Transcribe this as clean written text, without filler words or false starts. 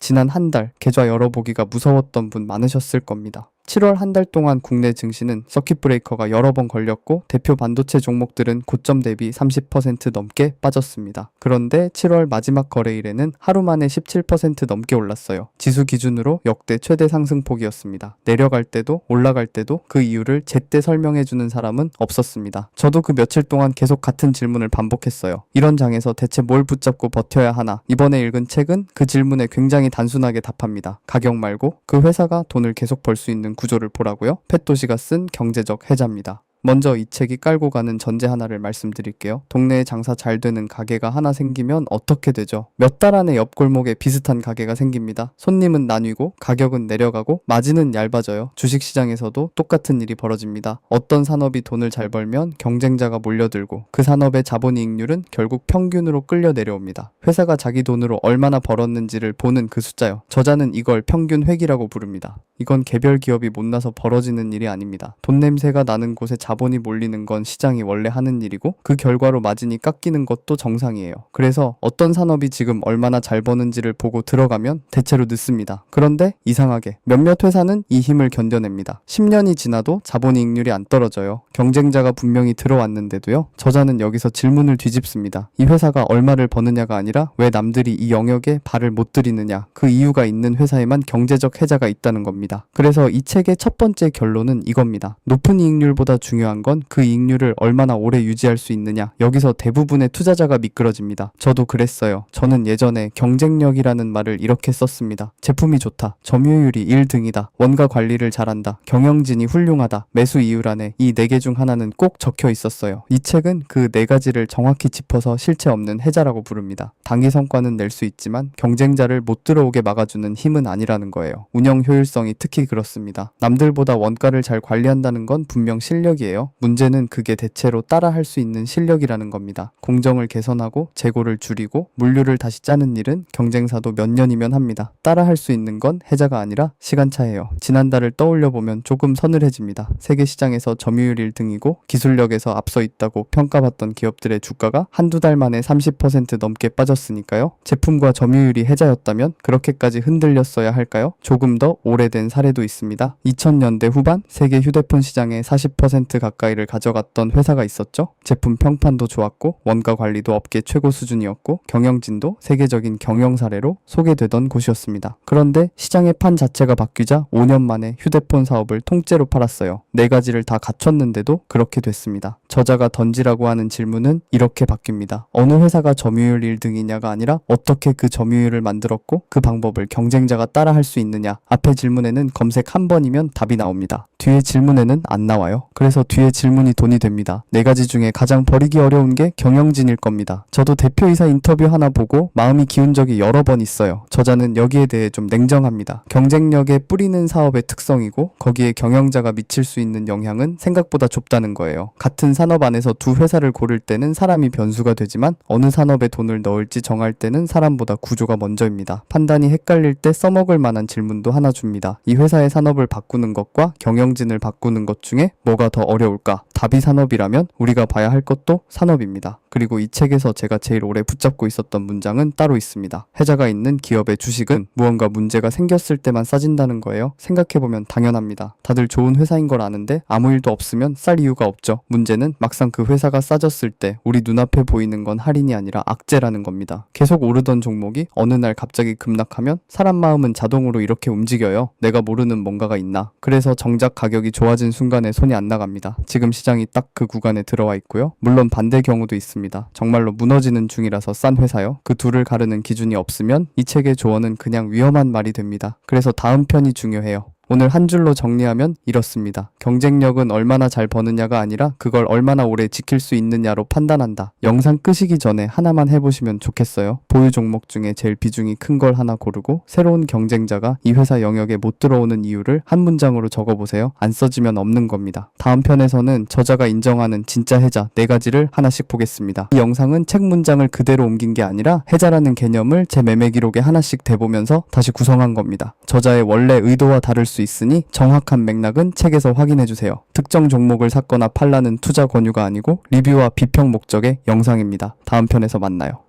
지난 한 달 계좌 열어보기가 무서웠던 분 많으셨을 겁니다. 7월 한 달 동안 국내 증시는 서킷 브레이커가 여러 번 걸렸고 대표 반도체 종목들은 고점 대비 30% 넘게 빠졌습니다. 그런데 7월 마지막 거래일에는 하루 만에 17% 넘게 올랐어요. 지수 기준으로 역대 최대 상승폭이었습니다. 내려갈 때도 올라갈 때도 그 이유를 제때 설명해주는 사람은 없었습니다. 저도 그 며칠 동안 계속 같은 질문을 반복했어요. 이런 장에서 대체 뭘 붙잡고 버텨야 하나? 이번에 읽은 책은 그 질문에 굉장히 단순하게 답합니다. 가격 말고 그 회사가 돈을 계속 벌 수 있는 구조를 보라고요. 펫도시가 쓴 경제적 해자입니다. 먼저 이 책이 깔고 가는 전제 하나를 말씀드릴게요. 동네에 장사 잘 되는 가게가 하나 생기면 어떻게 되죠? 몇 달 안에 옆 골목에 비슷한 가게가 생깁니다. 손님은 나뉘고 가격은 내려가고 마진은 얇아져요. 주식시장에서도 똑같은 일이 벌어집니다. 어떤 산업이 돈을 잘 벌면 경쟁자가 몰려들고 그 산업의 자본이익률은 결국 평균으로 끌려 내려옵니다. 회사가 자기 돈으로 얼마나 벌었는지를 보는 그 숫자요. 저자는 이걸 평균 획이라고 부릅니다. 이건 개별 기업이 못나서 벌어지는 일이 아닙니다. 돈 냄새가 나는 곳에 자본이 몰리는 건 시장이 원래 하는 일이고 그 결과로 마진이 깎이는 것도 정상이에요. 그래서 어떤 산업이 지금 얼마나 잘 버는지를 보고 들어가면 대체로 늦습니다. 그런데 이상하게 몇몇 회사는 이 힘을 견뎌냅니다. 10년이 지나도 자본이익률이 안 떨어져요. 경쟁자가 분명히 들어왔는데도요. 저자는 여기서 질문을 뒤집습니다. 이 회사가 얼마를 버느냐가 아니라 왜 남들이 이 영역에 발을 못 들이느냐, 그 이유가 있는 회사에만 경제적 해자가 있다는 겁니다. 그래서 이 책의 첫 번째 결론은 이겁니다. 높은 이익률보다 중요한 건 그 이익률을 얼마나 오래 유지할 수 있느냐. 여기서 대부분의 투자자가 미끄러집니다. 저도 그랬어요. 저는 예전에 경쟁력이라는 말을 이렇게 썼습니다. 제품이 좋다. 점유율이 1등이다. 원가 관리를 잘한다. 경영진이 훌륭하다. 매수 이유란에 이 4개 중 하나는 꼭 적혀 있었어요. 이 책은 그 4가지를 정확히 짚어서 실체 없는 해자라고 부릅니다. 단기 성과는 낼 수 있지만 경쟁자를 못 들어오게 막아주는 힘은 아니라는 거예요. 운영 효율성이 특히 그렇습니다. 남들보다 원가를 잘 관리한다는 건 분명 실력이에요. 문제는 그게 대체로 따라할 수 있는 실력이라는 겁니다. 공정을 개선하고 재고를 줄이고 물류를 다시 짜는 일은 경쟁사도 몇 년이면 합니다. 따라할 수 있는 건 해자가 아니라 시간차예요. 지난달을 떠올려보면 조금 서늘해집니다. 세계 시장에서 점유율 1등이고 기술력에서 앞서 있다고 평가받던 기업들의 주가가 한두 달 만에 30% 넘게 빠졌으니까요. 제품과 점유율이 해자였다면 그렇게까지 흔들렸어야 할까요? 조금 더 오래된 사례도 있습니다. 2000년대 후반 세계 휴대폰 시장의 40% 가까이를 가져갔던 회사가 있었죠. 제품 평판도 좋았고 원가 관리도 업계 최고 수준이었고 경영진도 세계적인 경영 사례로 소개되던 곳이었습니다. 그런데 시장의 판 자체가 바뀌자 5년 만에 휴대폰 사업을 통째로 팔았어요. 4가지를 다 갖췄는데도 그렇게 됐습니다. 저자가 던지라고 하는 질문은 이렇게 바뀝니다. 어느 회사가 점유율 1등이냐가 아니라 어떻게 그 점유율을 만들었고 그 방법을 경쟁자가 따라할 수 있느냐. 앞에 질문에는 검색 한 번이면 답이 나옵니다. 뒤에 질문에는 안 나와요. 그래서 뒤에 질문이 돈이 됩니다. 4가지 중에 가장 버리기 어려운 게 경영진일 겁니다. 저도 대표이사 인터뷰 하나 보고 마음이 기운 적이 여러 번 있어요. 저자는 여기에 대해 좀 냉정합니다. 경쟁력에 뿌리는 사업의 특성이고 거기에 경영자가 미칠 수 있는 영향은 생각보다 좁다는 거예요. 같은 산업 안에서 두 회사를 고를 때는 사람이 변수가 되지만 어느 산업에 돈을 넣을지 정할 때는 사람보다 구조가 먼저입니다. 판단이 헷갈릴 때 써먹을 만한 질문도 하나 줍니다. 이 회사의 산업을 바꾸는 것과 경영진을 바꾸는 것 중에 뭐가 더 어려울까? 답이 산업이라면 우리가 봐야 할 것도 산업입니다. 그리고 이 책에서 제가 제일 오래 붙잡고 있었던 문장은 따로 있습니다. 해자가 있는 기업의 주식은 무언가 문제가 생겼을 때만 싸진다는 거예요. 생각해보면 당연합니다. 다들 좋은 회사인 걸 아는데 아무 일도 없으면 쌀 이유가 없죠. 문제는 막상 그 회사가 싸졌을 때 우리 눈앞에 보이는 건 할인이 아니라 악재라는 겁니다. 계속 오르던 종목이 어느 날 갑자기 급락하면 사람 마음은 자동으로 이렇게 움직여요. 내가 모르는 뭔가가 있나. 그래서 정작 가격이 좋아진 순간에 손이 안 나갑니다. 지금 시장이 딱 그 구간에 들어와 있고요. 물론 반대 경우도 있습니다. 정말로 무너지는 중이라서 싼 회사요. 그 둘을 가르는 기준이 없으면 이 책의 조언은 그냥 위험한 말이 됩니다. 그래서 다음 편이 중요해요. 오늘 한 줄로 정리하면 이렇습니다. 경쟁력은 얼마나 잘 버느냐가 아니라 그걸 얼마나 오래 지킬 수 있느냐로 판단한다. 영상 끄시기 전에 하나만 해보시면 좋겠어요. 보유 종목 중에 제일 비중이 큰 걸 하나 고르고 새로운 경쟁자가 이 회사 영역에 못 들어오는 이유를 한 문장으로 적어보세요. 안 써지면 없는 겁니다. 다음 편에서는 저자가 인정하는 진짜 해자 4가지를 하나씩 보겠습니다. 이 영상은 책 문장을 그대로 옮긴 게 아니라 해자라는 개념을 제 매매 기록에 하나씩 대보면서 다시 구성한 겁니다. 저자의 원래 의도와 다를 수 있으니 정확한 맥락은 책에서 확인해주세요. 특정 종목을 샀거나 팔라는 투자 권유가 아니고 리뷰와 비평 목적의 영상입니다. 다음 편에서 만나요.